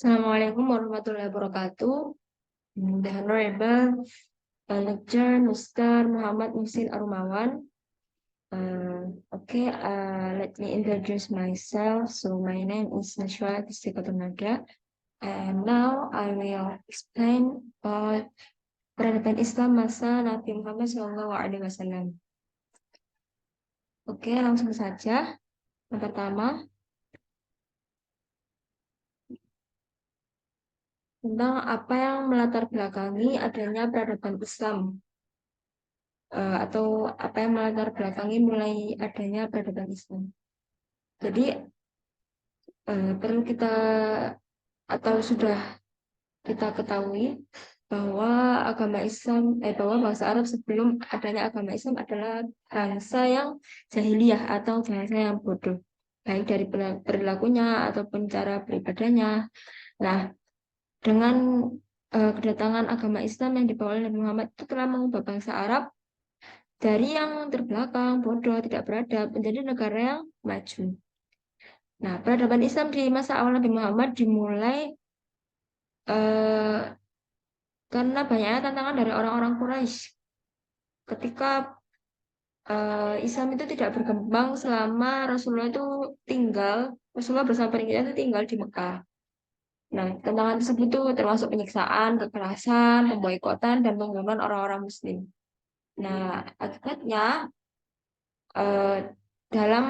Assalamualaikum warahmatullahi wabarakatuh. The Honorable Lecturer Mr. Muhammad Muhsin Arumawan. Let me introduce myself. So my name is Nashwa Nada, and now I will explain about peradaban Islam masa Nabi Muhammad SAW. Oke, langsung saja. Yang pertama, tentang apa yang melatar belakangi adanya peradaban Islam. Atau apa yang melatar belakangi mulai adanya peradaban Islam. Jadi perlu kita atau sudah kita ketahui bahwa bahwa bangsa Arab sebelum adanya agama Islam adalah bangsa yang jahiliyah atau bangsa yang bodoh, baik dari perilakunya ataupun cara beribadahnya. Nah, dengan kedatangan agama Islam yang dibawa oleh Nabi Muhammad itu telah mengubah bangsa Arab dari yang terbelakang, bodoh, tidak beradab, menjadi negara yang maju. Nah, peradaban Islam di masa awal Nabi Muhammad dimulai eh, karena banyaknya tantangan dari orang-orang Quraisy. Ketika Islam itu tidak berkembang selama Rasulullah bersama pengikutnya itu tinggal di Mekah. Nah, tantangan tersebut itu termasuk penyiksaan, kekerasan, pemboikotan, dan penggunaan orang-orang Muslim. Nah, akibatnya eh, dalam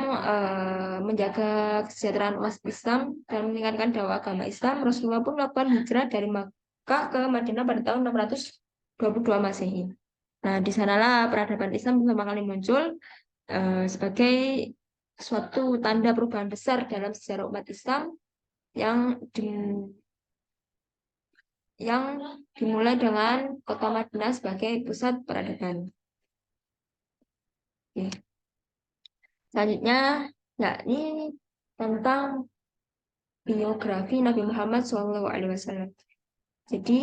menjaga kesejahteraan umat Islam dan meningkatkan dakwah agama Islam, Rasulullah pun melakukan hijrah dari Makkah ke Madinah pada tahun 622 Masehi. Nah, di sanalah peradaban Islam pertama kali muncul sebagai suatu tanda perubahan besar dalam sejarah umat Islam yang yang dimulai dengan kota Madinah sebagai pusat peradaban. Oke. Selanjutnya, yakni tentang biografi Nabi Muhammad SAW. Jadi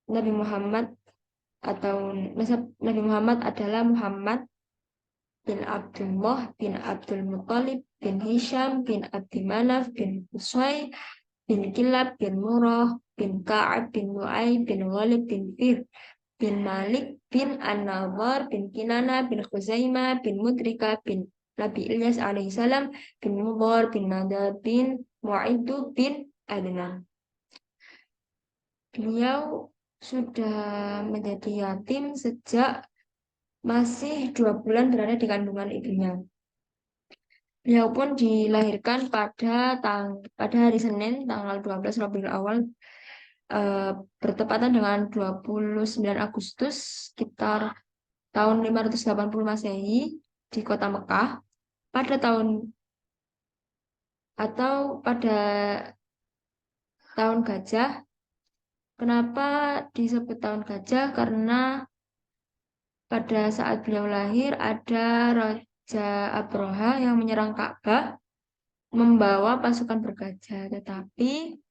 Nabi Muhammad atau nasab Nabi Muhammad adalah Muhammad bin Abdullah bin Abdul Muthalib bin Hisham bin Abdi Manaf bin Qusay bin Kilab bin Murrah bin Ka'ab bin Lu'ay bin Ghalib bin Fir bin Malik bin An-Nadhar bin Kinana bin Khuzaimah bin Mudrika bin Nabi Ilyas alaihissalam bin Mudhar bin Nada bin Mu'iddu bin Adnan. Beliau sudah menjadi yatim sejak masih 2 bulan berada di kandungan ibunya. Beliau pun dilahirkan pada hari Senin tanggal 12 Rabiul Awal eh, bertepatan dengan 29 Agustus sekitar tahun 580 Masehi di kota Mekah pada tahun atau pada tahun gajah. Kenapa disebut tahun gajah? Karena pada saat beliau lahir ada Raja Abroha yang menyerang Ka'bah membawa pasukan bergajah, tetapi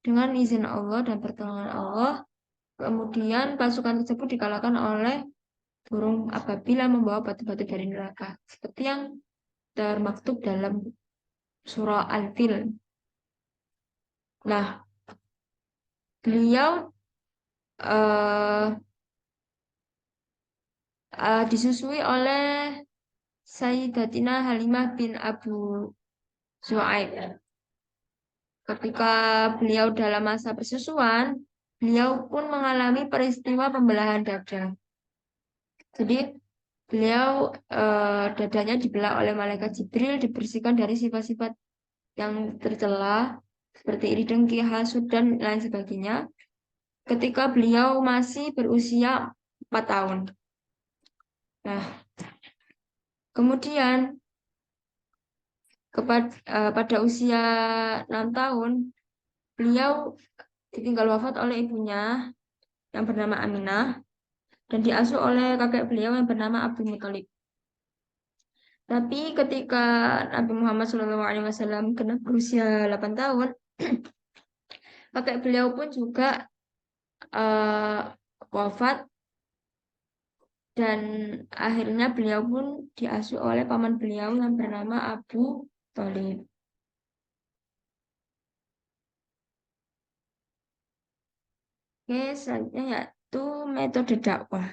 dengan izin Allah dan pertolongan Allah, kemudian pasukan tersebut dikalahkan oleh burung apabila membawa batu-batu dari neraka, seperti yang termaktub dalam surah Al-Fil. Nah, beliau eh, disusui oleh Sayyidatina Halimah bin Abu Zu'aib. Ketika beliau dalam masa persusuan, beliau pun mengalami peristiwa pembelahan dada. Jadi beliau dadanya dibelah oleh malaikat Jibril, dibersihkan dari sifat-sifat yang tercela seperti iri dengki, hasud dan lain sebagainya. Ketika beliau masih berusia 4 tahun. Nah, kemudian pada usia 6 tahun, beliau ditinggal wafat oleh ibunya yang bernama Aminah dan diasuh oleh kakek beliau yang bernama Abdul Muthalib. Tapi ketika Nabi Muhammad SAW kena berusia 8 tahun, kakek beliau pun juga uh, wafat dan akhirnya beliau pun diasuh oleh paman beliau yang bernama Abu Thalib. Oke, selanjutnya yaitu metode dakwah.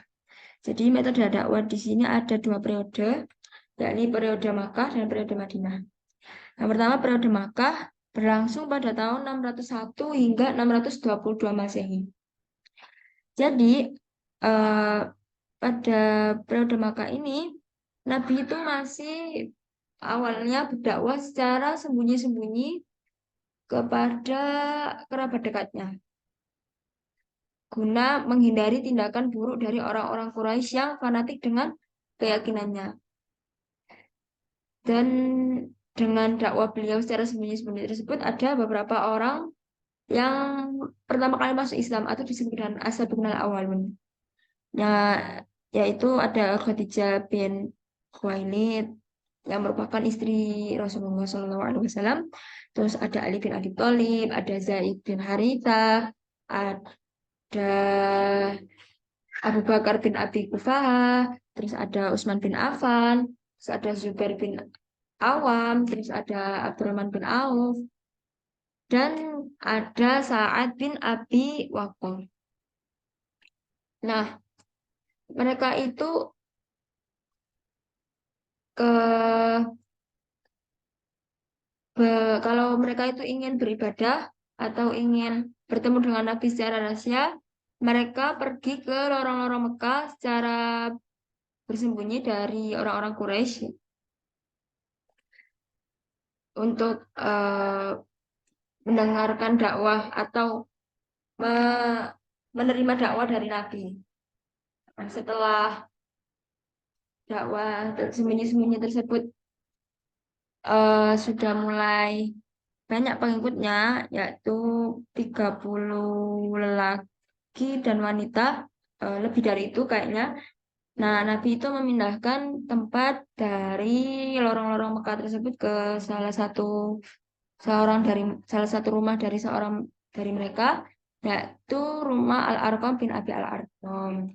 Jadi metode dakwah di sini ada dua periode, yakni periode Makkah dan periode Madinah. Yang pertama periode Makkah berlangsung pada tahun 601 hingga 622 Masehi. Jadi eh, pada periode Makkah ini Nabi itu masih awalnya berdakwah secara sembunyi-sembunyi kepada kerabat dekatnya, guna menghindari tindakan buruk dari orang-orang Quraisy yang fanatik dengan keyakinannya. Dan dengan dakwah beliau secara sembunyi-sembunyi tersebut, ada beberapa orang yang pertama kali masuk Islam atau disebut dengan As-Sabiqun Al-Awwalun. Ya, yaitu ada Khadijah bin Khuwailid yang merupakan istri Rasulullah SAW. Terus ada Ali bin Abi Thalib, ada Zaid bin Haritha, ada Abu Bakar bin Abi Quhafah, terus ada Utsman bin Affan, terus ada Zubair bin Awam, terus ada Abdurrahman bin Auf, dan ada Sa'ad bin Abi Waqqas. Nah, mereka itu ke kalau mereka itu ingin beribadah atau ingin bertemu dengan Nabi secara rahasia, mereka pergi ke lorong-lorong Mekah secara bersembunyi dari orang-orang Quraisy untuk mendengarkan dakwah atau menerima dakwah dari Nabi. Nah, setelah dakwah sembunyi-sembunyi tersebut sudah mulai banyak pengikutnya, yaitu 30 lelaki dan wanita, lebih dari itu kayaknya. Nah, Nabi itu memindahkan tempat dari lorong-lorong Mekah tersebut ke salah satu seorang dari salah satu rumah dari seorang dari mereka, yaitu rumah Al-Arqam bin Abi Al-Arqam.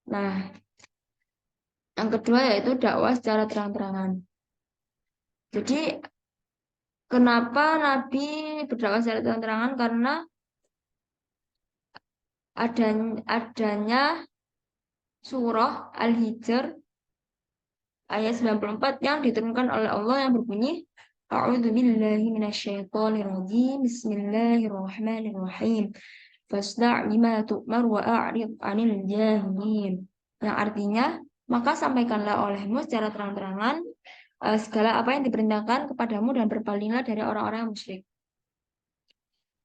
Nah, yang kedua yaitu dakwah secara terang-terangan. Jadi, kenapa Nabi berdakwah secara terang-terangan? Karena adanya surah Al-Hijr ayat 94 yang diturunkan oleh Allah yang berbunyi A'udzu billahi minasyaitonir rajim. Bismillahirrahmanirrahim. Fasda' bima tu'mar wa a'rid 'anil jahilin. Yang artinya, maka sampaikanlah olehmu secara terang-terangan segala apa yang diperintahkan kepadamu dan berpalinglah dari orang-orang yang musyrik.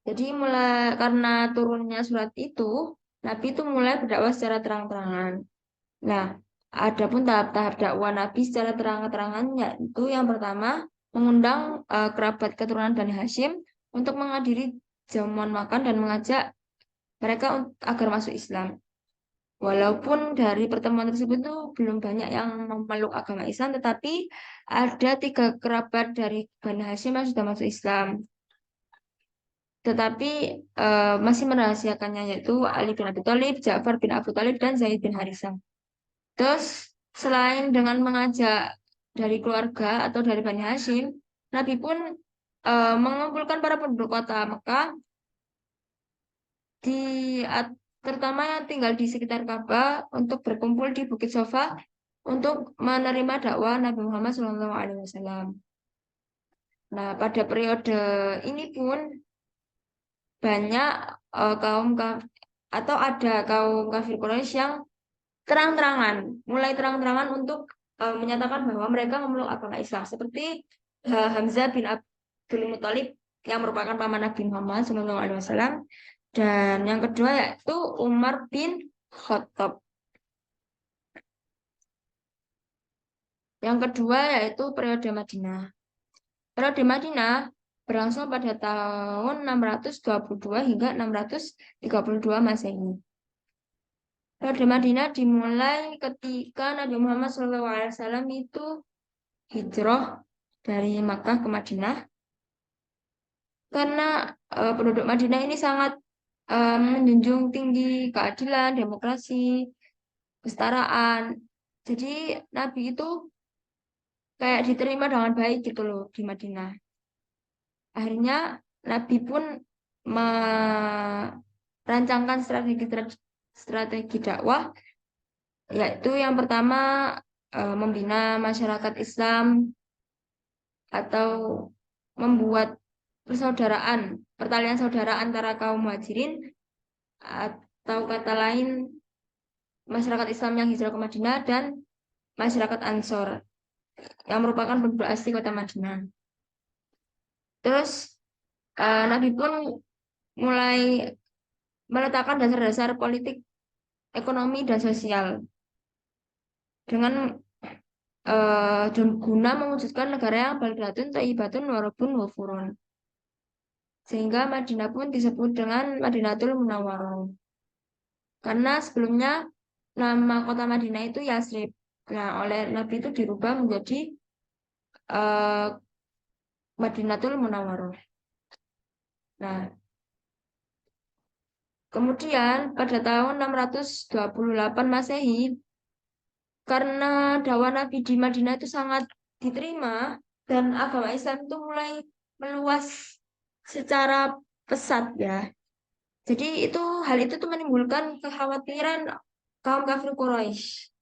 Jadi mulai karena turunnya surat itu, Nabi itu mulai berdakwah secara terang-terangan. Nah, adapun tahap-tahap dakwah Nabi secara terang-terangan yaitu yang pertama mengundang kerabat keturunan Bani Hashim untuk menghadiri jamuan makan dan mengajak mereka agar masuk Islam. Walaupun dari pertemuan tersebut itu belum banyak yang memeluk agama Islam, tetapi ada 3 kerabat dari Bani Hashim yang sudah masuk Islam. Tetapi masih merahasiakannya yaitu Ali bin Abi Thalib, Ja'far bin Abu Thalib, dan Zaid bin Harisah. Terus selain dengan mengajak dari keluarga atau dari Bani Hashim, Nabi pun mengumpulkan para penduduk kota Mekah di terutama yang tinggal di sekitar Ka'bah untuk berkumpul di Bukit Sofa untuk menerima dakwah Nabi Muhammad SAW. Nah, pada periode ini pun banyak kaum atau ada kaum kafir Quraisy yang terang-terangan, mulai terang-terangan untuk menyatakan bahwa mereka memeluk agama Islam, seperti Hamzah bin Abdul Muthalib yang merupakan paman Nabi Muhammad SAW, dan yang kedua yaitu Umar bin Khattab. Yang kedua yaitu periode Madinah. Periode Madinah berlangsung pada tahun 622 hingga 632 Masehi. Periode Madinah dimulai ketika Nabi Muhammad SAW itu hijrah dari Makkah ke Madinah, karena penduduk Madinah ini sangat menjunjung tinggi keadilan, demokrasi, kesetaraan. Jadi Nabi itu kayak diterima dengan baik gitu loh di Madinah. Akhirnya Nabi pun rancangkan strategi dakwah, yaitu yang pertama membina masyarakat Islam atau membuat pertalian saudara antara kaum muhajirin, atau kata lain masyarakat Islam yang hijrah ke Madinah dan masyarakat Ansor yang merupakan penduduk asli kota Madinah. Terus Nabi pun mulai meletakkan dasar-dasar politik, ekonomi, dan sosial dengan guna mewujudkan negara yang baldatun thayyibatun warabun ghafurun. Sehingga Madinah pun disebut dengan Madinatul Munawwarah. Karena sebelumnya nama kota Madinah itu Yasrib. Nah, oleh Nabi itu dirubah menjadi uh, Madinatul Munawwarah. Nah, kemudian pada tahun 628 Masehi, karena dakwah Nabi di Madinah itu sangat diterima dan agama Islam itu mulai meluas secara pesat ya. Jadi hal itu tuh menimbulkan kekhawatiran kaum kafir Quraisy.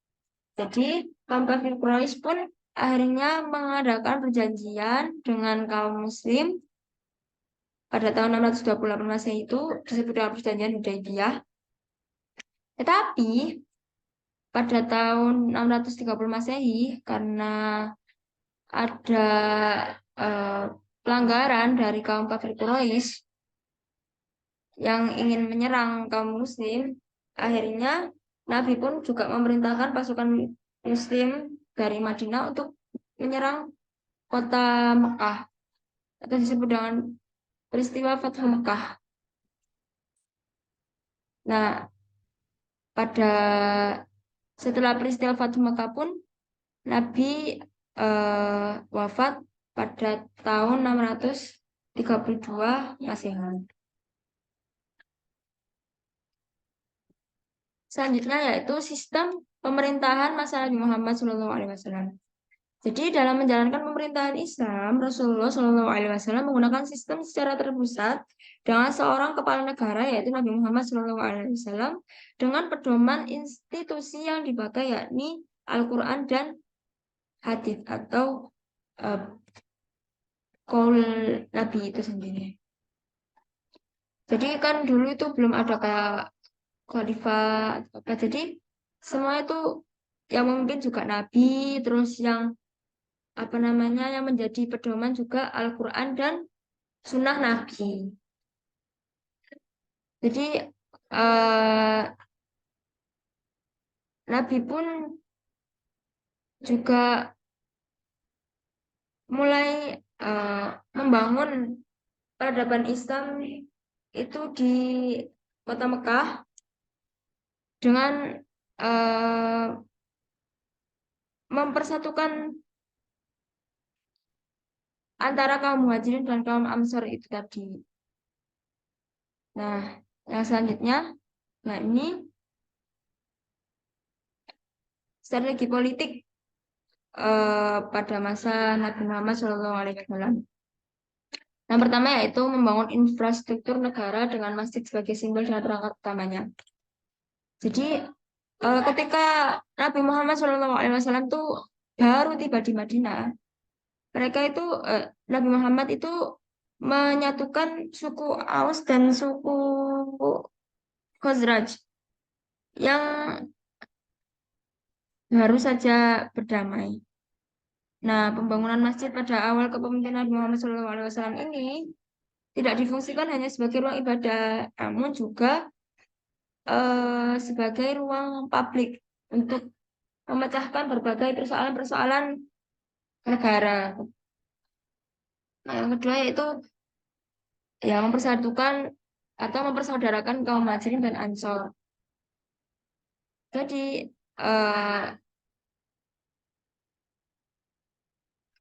Jadi kaum kafir Quraisy pun akhirnya mengadakan perjanjian dengan kaum Muslim pada tahun 628 Masehi itu disebut dengan perjanjian Hudaybiyah. Tetapi pada tahun 630 Masehi karena ada eh, pelanggaran dari kaum kafir Quraisy yang ingin menyerang kaum Muslim, akhirnya Nabi pun juga memerintahkan pasukan Muslim dari Madinah untuk menyerang kota Mekah atau disebut dengan peristiwa Fathu Mekah. Nah, pada setelah peristiwa Fathu Mekah pun Nabi wafat pada tahun 632 Masehi. Selanjutnya yaitu sistem pemerintahan masa Nabi Muhammad SAW. Jadi dalam menjalankan pemerintahan Islam, Rasulullah SAW menggunakan sistem secara terpusat dengan seorang kepala negara yaitu Nabi Muhammad SAW dengan pedoman institusi yang dipakai yakni Al-Quran dan hadis atau qaul Nabi itu sendiri. Jadi kan dulu itu belum ada kayak khalifah apa. Jadi semua itu yang memimpin juga Nabi, terus yang apa namanya yang menjadi pedoman juga Al-Quran dan Sunnah Nabi. Jadi eh, Nabi pun juga mulai membangun peradaban Islam itu di kota Mekah dengan eh, mempersatukan antara kaum muhajirin dan kaum ansor itu tadi. Nah, yang selanjutnya, nah ini strategi politik pada masa Nabi Muhammad SAW. Yang pertama yaitu membangun infrastruktur negara dengan masjid sebagai simbol dan perangkat utamanya. Jadi ketika Nabi Muhammad SAW itu baru tiba di Madinah, mereka itu Nabi Muhammad itu menyatukan suku Aus dan suku Khazraj yang baru saja berdamai. Nah, pembangunan masjid pada awal kepemimpinan Nabi Muhammad SAW ini tidak difungsikan hanya sebagai ruang ibadah, namun juga sebagai ruang publik untuk memecahkan berbagai persoalan-persoalan negara. Nah, yang kedua yaitu ya mempersatukan atau mempersaudarakan kaum Muhajirin dan Ansor. Jadi eh,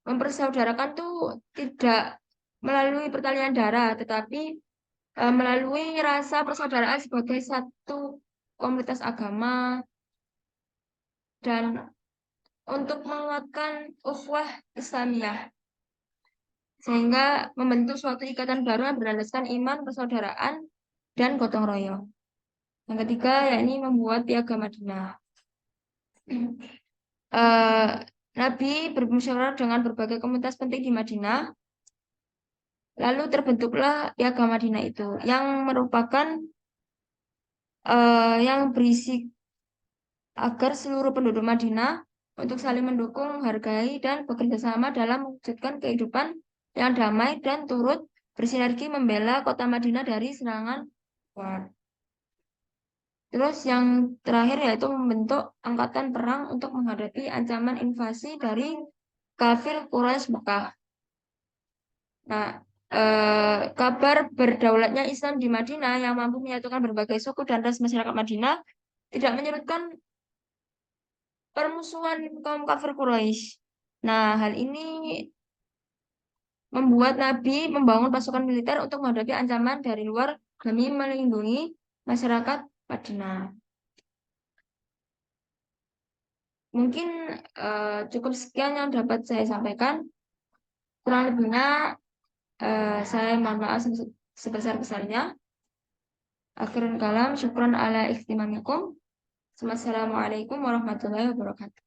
mempersaudarakan tuh tidak melalui pertalian darah, tetapi melalui rasa persaudaraan sebagai satu komunitas agama dan untuk menguatkan ukhuwah Islamiyah sehingga membentuk suatu ikatan baru yang berlandaskan iman, persaudaraan, dan gotong royong. Yang ketiga, yakni membuat piagam Madinah. Eh, Nabi bermusyawarah dengan berbagai komunitas penting di Madinah. Lalu terbentuklah piagam Madinah itu, yang merupakan yang berisi agar seluruh penduduk Madinah untuk saling mendukung, menghargai, dan bekerja sama dalam mewujudkan kehidupan yang damai dan turut bersinergi membela kota Madinah dari serangan luar. Terus yang terakhir yaitu membentuk angkatan perang untuk menghadapi ancaman invasi dari kafir Quraisy Mekah. Nah, kabar berdaulatnya Islam di Madinah yang mampu menyatukan berbagai suku dan ras masyarakat Madinah tidak menyurutkan permusuhan kaum kafir Quraisy. Nah, hal ini membuat Nabi membangun pasukan militer untuk menghadapi ancaman dari luar demi melindungi masyarakat Madinah. Mungkin cukup sekian yang dapat saya sampaikan. Kurang lebihnya saya mohon maaf sebesar-besarnya. Akhirul kalam, syukran ala ikhtimamikum. Wassalamualaikum warahmatullahi wabarakatuh.